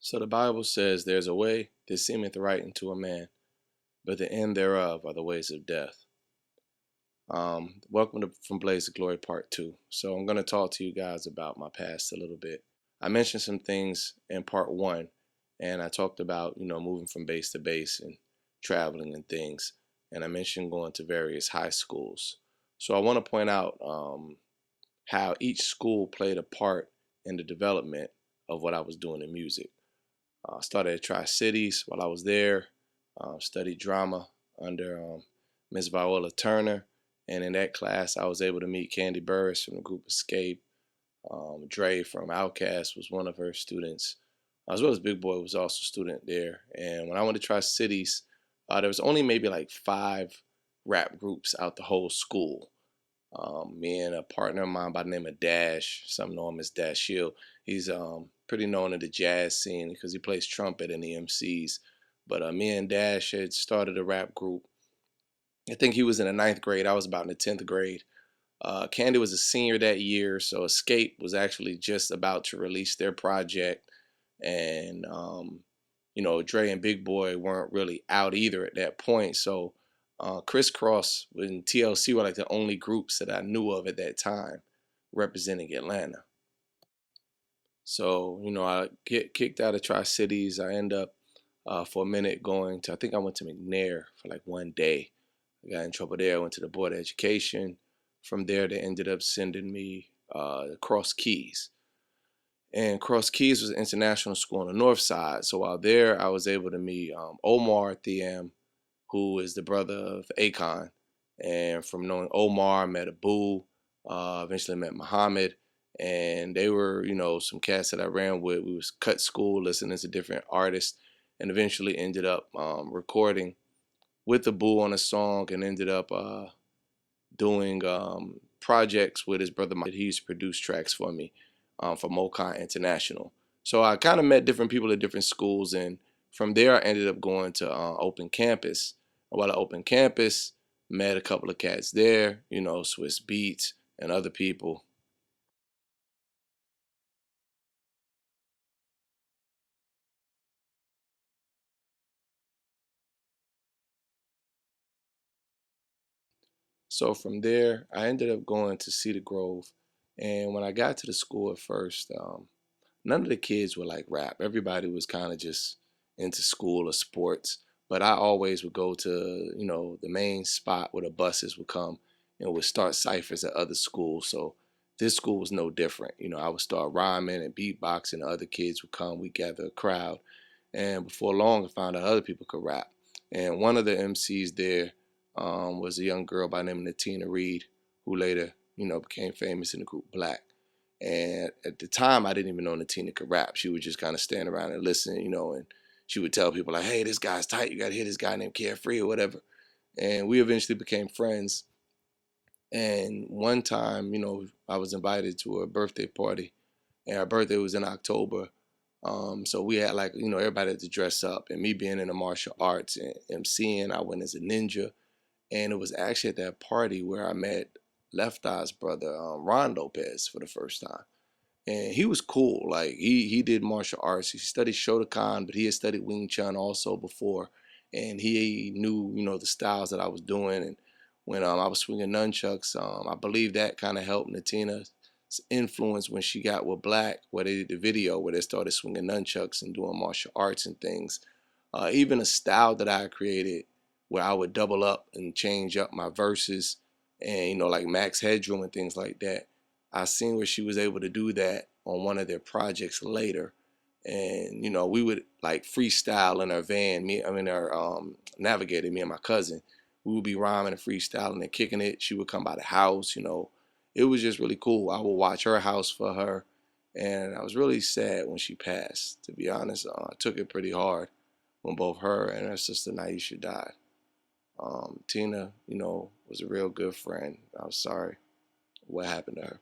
So the Bible says there's a way that seemeth right unto a man, but the end thereof are the ways of death. Welcome to From Blaze to Glory Part 2. So I'm going to talk to you guys about my past a little bit. I mentioned some things in Part 1, and I talked about, moving from base to base and traveling and things. And I mentioned going to various high schools. So I want to point out how each school played a part in the development of what I was doing in music. I started at Tri-Cities while I was there, studied drama under Miss Viola Turner, and in that class I was able to meet Candy Burris from the group Escape. Dre from Outkast was one of her students, as well as Big Boy was also a student there. And when I went to Tri-Cities, there was only maybe like 5 rap groups out the whole school. Me and a partner of mine by the name of Dash, some know him as Dash Shield. He's pretty known in the jazz scene because he plays trumpet in the MCs. But me and Dash had started a rap group. I think he was in the 9th grade. I was about in the 10th grade. Candy was a senior that year, so Escape was actually just about to release their project. And, Dre and Big Boy weren't really out either at that point. So Crisscross and TLC were like the only groups that I knew of at that time representing Atlanta. So, I get kicked out of Tri-Cities. I end up for a minute going to, I think I went to McNair for like one day. I got in trouble there. I went to the Board of Education. From there, they ended up sending me to Cross Keys. And Cross Keys was an international school on the north side. So while there, I was able to meet Omar Thiam, who is the brother of Akon. And from knowing Omar, I met Abu, eventually met Muhammad. And they were, some cats that I ran with. We was cut school, listening to different artists, and eventually ended up recording with Abu on a song and ended up doing projects with his brother Mike. He used to produce tracks for me for Mokai International. So I kind of met different people at different schools, and from there I ended up going to Open Campus. And while at Open Campus, met a couple of cats there, Swiss Beats and other people. So from there, I ended up going to Cedar Grove. And when I got to the school at first, none of the kids were like rap. Everybody was kind of just into school or sports. But I always would go to, the main spot where the buses would come and would start ciphers at other schools. So this school was no different. I would start rhyming and beatboxing. Other kids would come. We gather a crowd. And before long, I found out other people could rap. And one of the MCs there was a young girl by the name of Tina Reed, who later, became famous in the group Black. And at the time, I didn't even know Natina could rap. She would just kind of stand around and listen, and she would tell people like, "Hey, this guy's tight. You got to hear this guy named Carefree or whatever." And we eventually became friends. And one time, I was invited to a birthday party, and her birthday was in October. So we had like, everybody had to dress up. And me being in the martial arts and MCing, I went as a ninja. And it was actually at that party where I met Left Eye's brother, Ron Lopez, for the first time. And he was cool. Like he did martial arts. He studied Shotokan, but he had studied Wing Chun also before. And he knew, the styles that I was doing. And when I was swinging nunchucks, I believe that kind of helped Natina's influence when she got with Black, where they did the video where they started swinging nunchucks and doing martial arts and things. Even a style that I created where I would double up and change up my verses and, like Max Headroom and things like that. I seen where she was able to do that on one of their projects later. And, we would like freestyle in our van, our navigator, me and my cousin. We would be rhyming and freestyling and kicking it. She would come by the house, It was just really cool. I would watch her house for her. And I was really sad when she passed, to be honest. I took it pretty hard when both her and her sister Naisha died. Tina, was a real good friend. I was sorry what happened to her.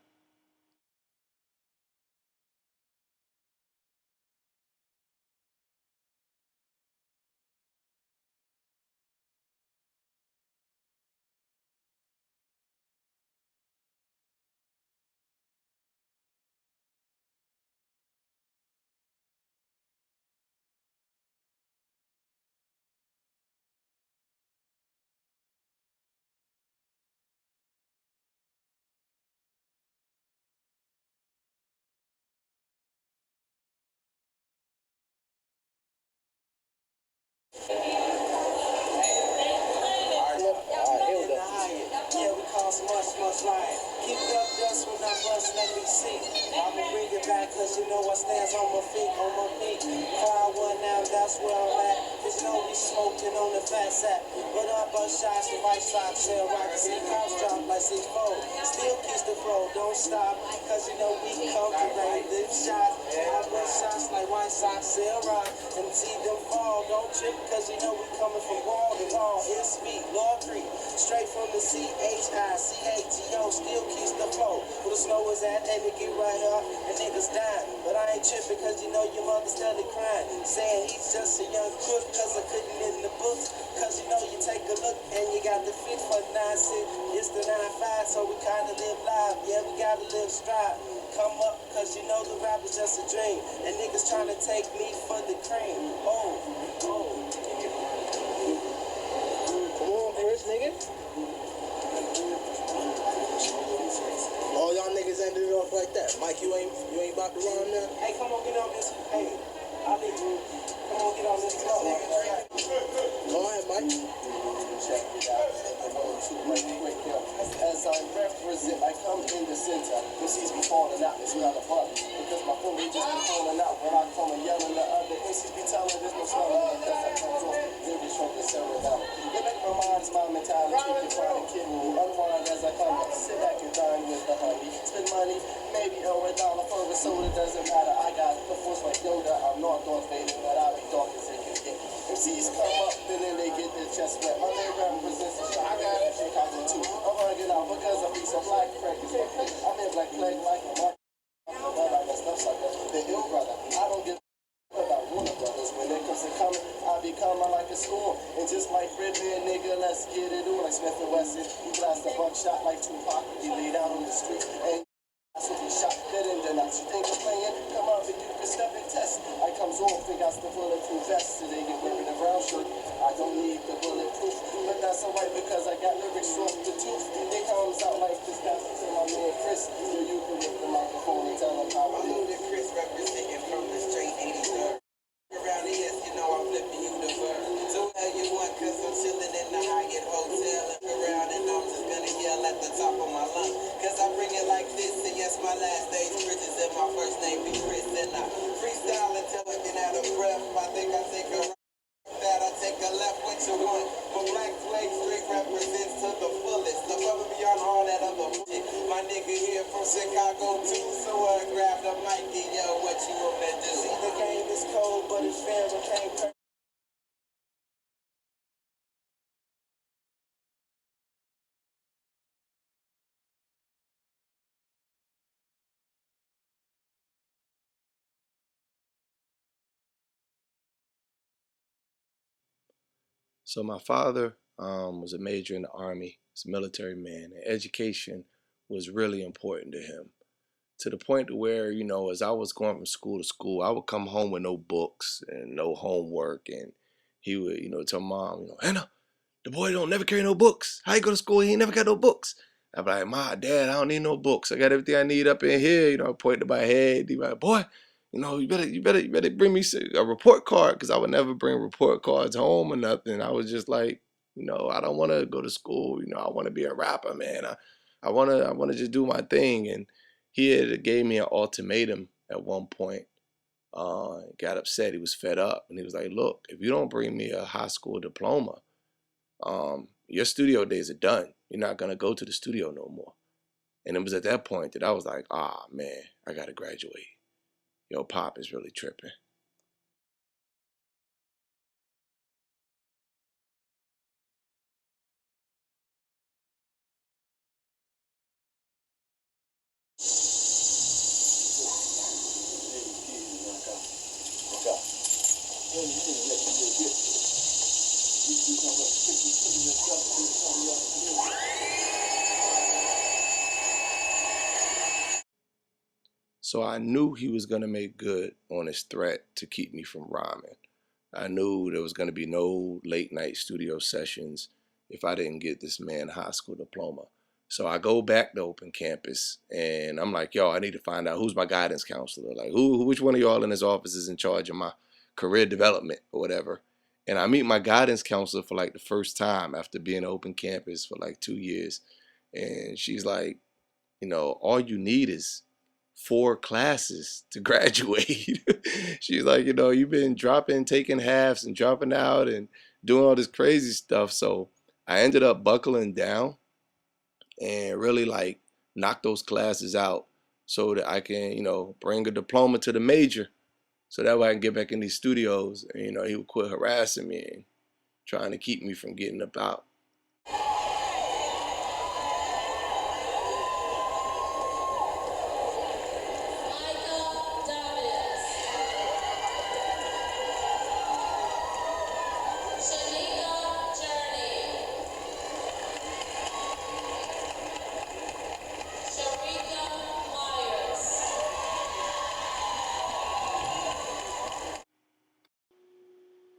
my feet, on my feet. Car one now, that's where I'm at. Cause you know we smoking on the fat sack. But I bust shots with white socks, sell rock, see cops drop like 6-4. Still keeps the flow, don't stop. Cause you know we come to rain them shots. I bust shots like white socks, sell rock, and see them fall. Don't trip, cause you know we coming from wall to wall. It's me, Ludacris, straight from the CHICATO. Still keeps the flow. Where the snow is at, and it get right here, and niggas dying. But I ain't tripping, cause you know your mother steady crying. Saying he's just a young crook, cause I couldn't in the books. Cause you know you take a look, and you got the fit for the 9-6. It's the 9-5, so we kinda live live. Yeah, we gotta live stride. Come up, cause you know the rap is just a dream. And niggas trying to take me for the cream. Oh. Come on, Chris, nigga. All y'all niggas ended it off like that. Mike, you ain't about to run now? Hey, come on, get on this. Hey, I need you. Come on, get on this. All right, Mike. Check it out. As I represent, I come in the center. MCs be falling out, it's not a bug. Because my fully just be falling out. When I come and yelling, the other MCs be telling there's no smelling. Because I come off, they'll be trying to sell it out. They make my mind is my mentality. Keep it trying to kill me. Unwind as I come up. Sit back and dine with the honey. Spend money, maybe $1 for a soda, doesn't matter. I got the force like Yoda. I'm not Darth Vader, but I'll be dark as they can get. MCs come up and then they get their chest wet. My name represents the shot. I got it. Chicago too. I'm hanging out because I be some black crackers. I'm in black plague like a mark. But I got stuff like that. The ill brother. I don't give about Warner Brothers. When it comes to coming, I be coming like a storm. And just like Redman, nigga, let's get it on. Like Smith and Wesson. He blast a buckshot like Tupac. He laid out on the street. And that's what we shot dead in the nuts. You think I'm playing? Come up and you can step and test. I comes off and got the bulletproof vest. Today you're wearing a brown shirt. I don't need the bulletproof. But that's alright because I got lyrics off the tooth. It comes out like this. That's to my man Chris. So you can get the microphone and tell him how I do. Ludacris representing from the straight 83rd. Around here, you know I'm flipping you the bird. So how you want, cause I'm chilling in the Hyatt Hotel. Look around and I'm just gonna yell at the top of my lungs. Cause I bring it like this, and yes, my last name's Bridges and my first name be Chris. And I freestyle until I get out of breath. I think I take a right, that I take a left, which you want. But Black Flag Street represents to the fullest. Above and beyond all that other shit. My nigga here from Chicago too, so I grab the mic and yo, what you wanna do? See, the game is cold, but it's fair, but can't. So my father was a major in the Army. He's a military man. And education was really important to him, to the point to where, you know, as I was going from school to school, I would come home with no books and no homework. And he would, you know, tell mom, you know, Hannah, the boy don't never carry no books. How you go to school? He ain't never got no books. I'd be like, Ma, Dad, I don't need no books. I got everything I need up in here. You know, point to my head. He'd be like, boy, you know, you better bring me a report card, because I would never bring report cards home or nothing. I was just like, you know, I don't want to go to school. You know, I want to be a rapper, man. I want to just do my thing. And he had gave me an ultimatum at one point. Got upset. He was fed up, and he was like, look, if you don't bring me a high school diploma, your studio days are done. You're not gonna go to the studio no more. And it was at that point that I was like, ah, man, I gotta graduate. Yo, Pop is really tripping. So I knew he was gonna make good on his threat to keep me from rhyming. I knew there was gonna be no late night studio sessions if I didn't get this man a high school diploma. So I go back to open campus and I'm like, yo, I need to find out who's my guidance counselor. Like, which one of y'all in his office is in charge of my career development or whatever. And I meet my guidance counselor for like the first time after being open campus for like 2 years. And she's like, you know, all you need is 4 classes to graduate. She's like, you've been dropping, taking halves and dropping out and doing all this crazy stuff. So I ended up buckling down and really like knock those classes out so that I can, bring a diploma to the major so that way I can get back in these studios and, he would quit harassing me and trying to keep me from getting up out.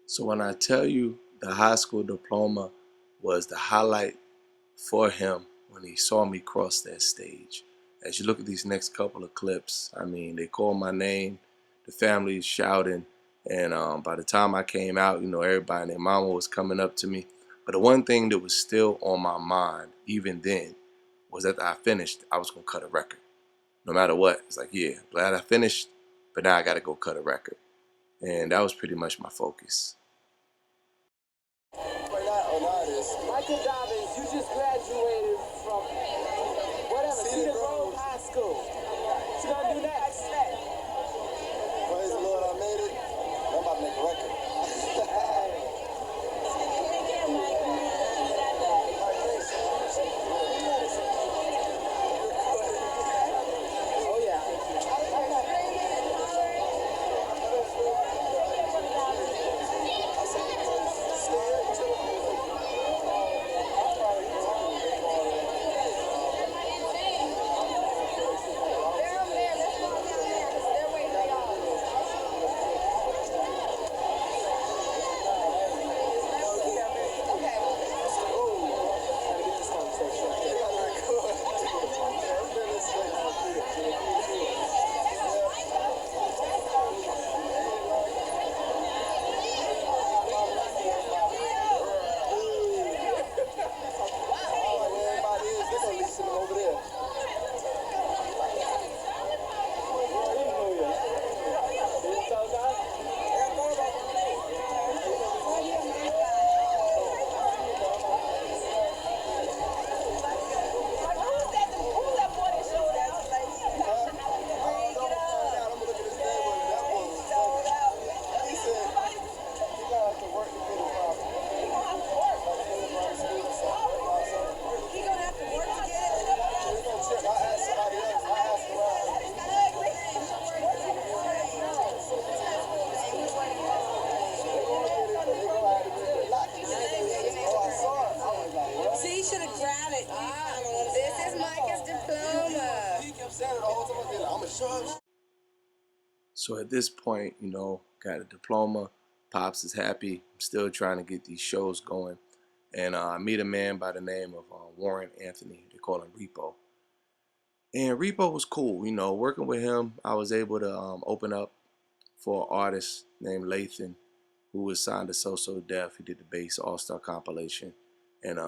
So when I tell you the high school diploma was the highlight for him when he saw me cross that stage. As you look at these next couple of clips, I mean, they called my name, the family is shouting, and by the time I came out, everybody and their mama was coming up to me. But the one thing that was still on my mind, even then, was that I finished, I was going to cut a record. No matter what. It's like, yeah, glad I finished, but now I got to go cut a record. And that was pretty much my focus. Micah, you just graduated from whatever, Cedar Grove High School. What you gonna do next? Praise the Lord, I made it. I'm about to make a record. Oh, yeah. So at this point, got a diploma. Pops is happy. I'm still trying to get these shows going. And I meet a man by the name of Warren Anthony. They call him Repo. And Repo was cool. Working with him, I was able to open up for an artist named Lathun, who was signed to So Def. He did the bass all-star compilation. And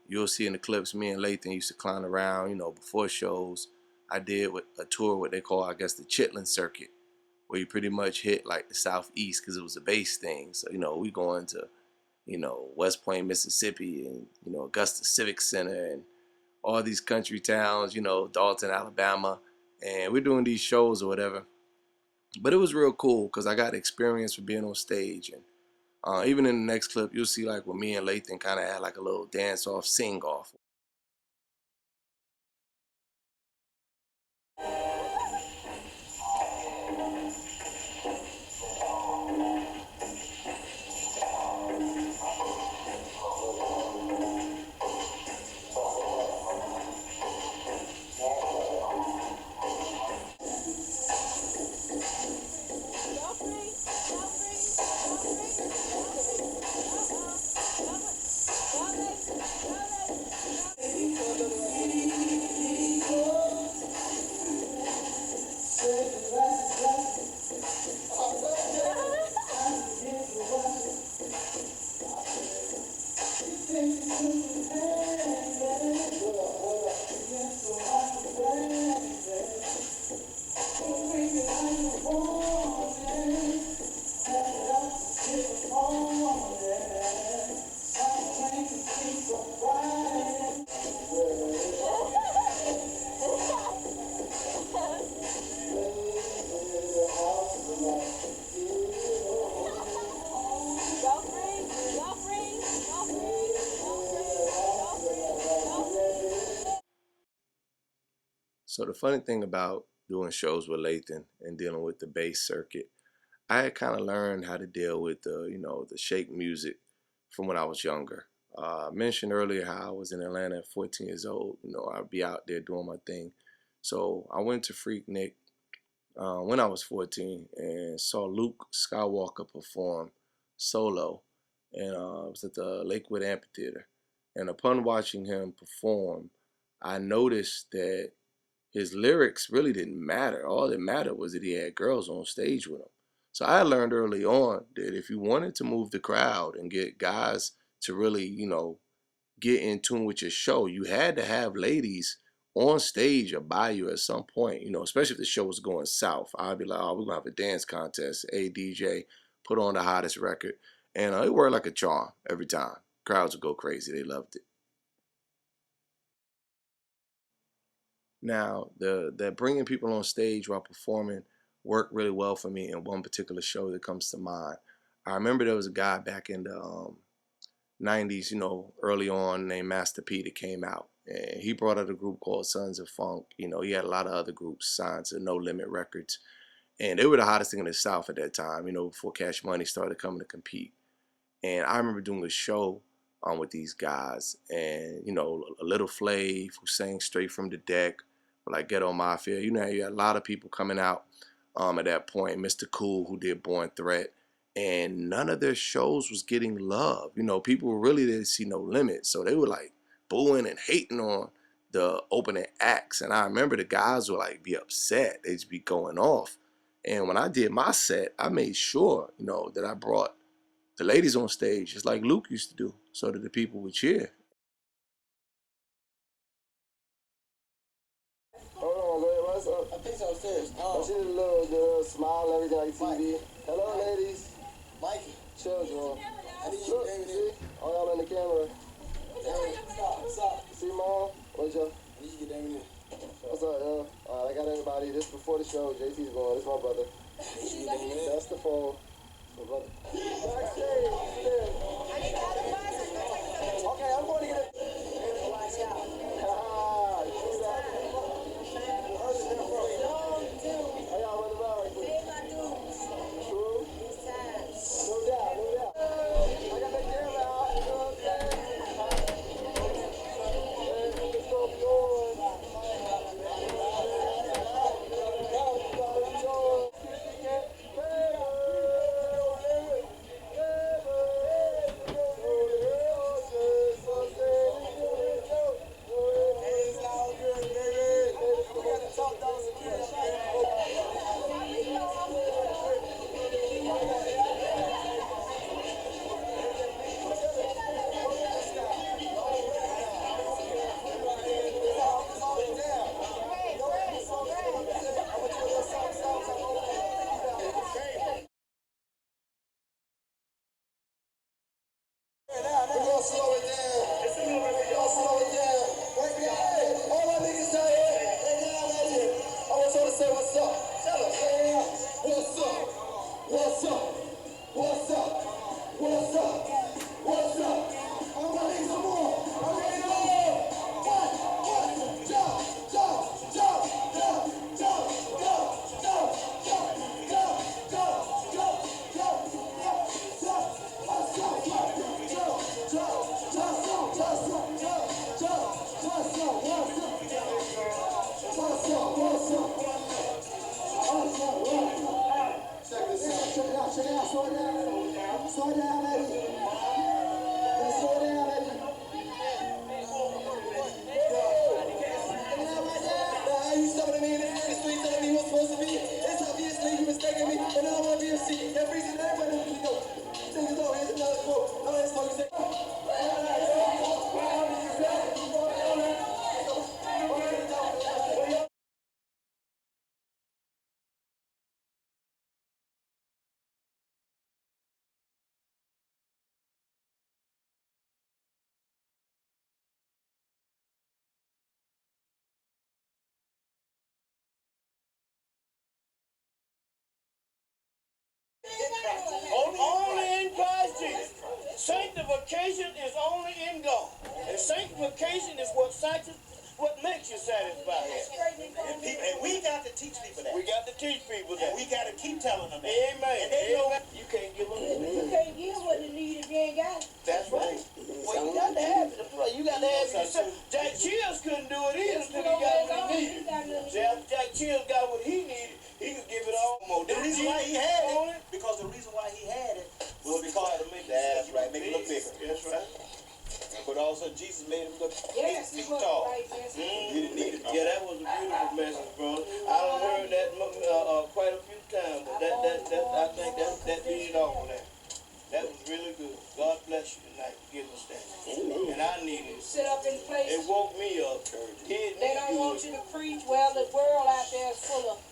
you'll see in the clips, me and Lathun used to clown around, before shows. I did a tour, what they call, I guess, the Chitlin circuit, where you pretty much hit like the Southeast because it was a bass thing. So, we going to, West Point, Mississippi and, Augusta Civic Center and all these country towns, Dalton, Alabama. And we're doing these shows or whatever. But it was real cool because I got experience for being on stage. And even in the next clip, you'll see like when me and Lathun kind of had like a little dance-off, sing-off. So the funny thing about doing shows with Lathun and dealing with the bass circuit, I had kind of learned how to deal with the shake music from when I was younger. I mentioned earlier how I was in Atlanta at 14 years old. I'd be out there doing my thing. So I went to Freaknik when I was 14 and saw Luke Skywalker perform solo, and it was at the Lakewood Amphitheater. And upon watching him perform, I noticed that his lyrics really didn't matter. All that mattered was that he had girls on stage with him. So I learned early on that if you wanted to move the crowd and get guys to really, get in tune with your show, you had to have ladies on stage or by you at some point, especially if the show was going south. I'd be like, oh, we're going to have a dance contest. Hey, DJ, put on the hottest record. And it worked like a charm every time. Crowds would go crazy. They loved it. Now, the bringing people on stage while performing worked really well for me in one particular show that comes to mind. I remember there was a guy back in the 90s, early on, named Master P that came out. And he brought out a group called Sons of Funk. He had a lot of other groups signed to No Limit Records. And they were the hottest thing in the South at that time, before Cash Money started coming to compete. And I remember doing a show with these guys. And, a Little Flav who sang straight from the deck, like Ghetto Mafia. You had a lot of people coming out at that point. Mr. Cool, who did Born Threat. And none of their shows was getting love. People really didn't see No Limit. So they were like booing and hating on the opening acts. And I remember the guys would like be upset. They'd just be going off. And when I did my set, I made sure, that I brought the ladies on stage, just like Luke used to do, so that the people would cheer. Hold on, babe. What's up? I think so upstairs. Oh. She did a little smile and everything like TV. Hello, ladies. Micah. Children. I need you, Damon. All y'all in the camera. Damon, stop. See, Mom? What's up? I need you to get Damon in. What's up, yo? I got everybody. This before the show. JT's going. This is my brother. That's the phone. My brother. Backstage. Okay, I'm going to get it. Watch out. Only in Christ Jesus. Sanctification is only in God. And sanctification is what makes get you satisfied. And we got to teach people that. We got to teach people that. And we got to keep telling them that. Amen. And they know you can't give them. You can't give what they need if you ain't got it. That's right. Well, you got to have it to play. You got to have it. Jack Chills couldn't do it either until he got what he needed. Jack Chills got what he needed. He could give it all more. The reason why he had it, because the reason why he had it was because to make that's right, make it look bigger. That's right. But also Jesus made him look 8 feet tall. Right, yes. He didn't need it. Yeah, that was a beautiful message, brother. I done heard that quite a few times, but I think that did it all there. That was really good. God bless you tonight for giving us that. And I needed it. Sit up in place. It woke me up. They don't want you to preach. Well, the world out there is full of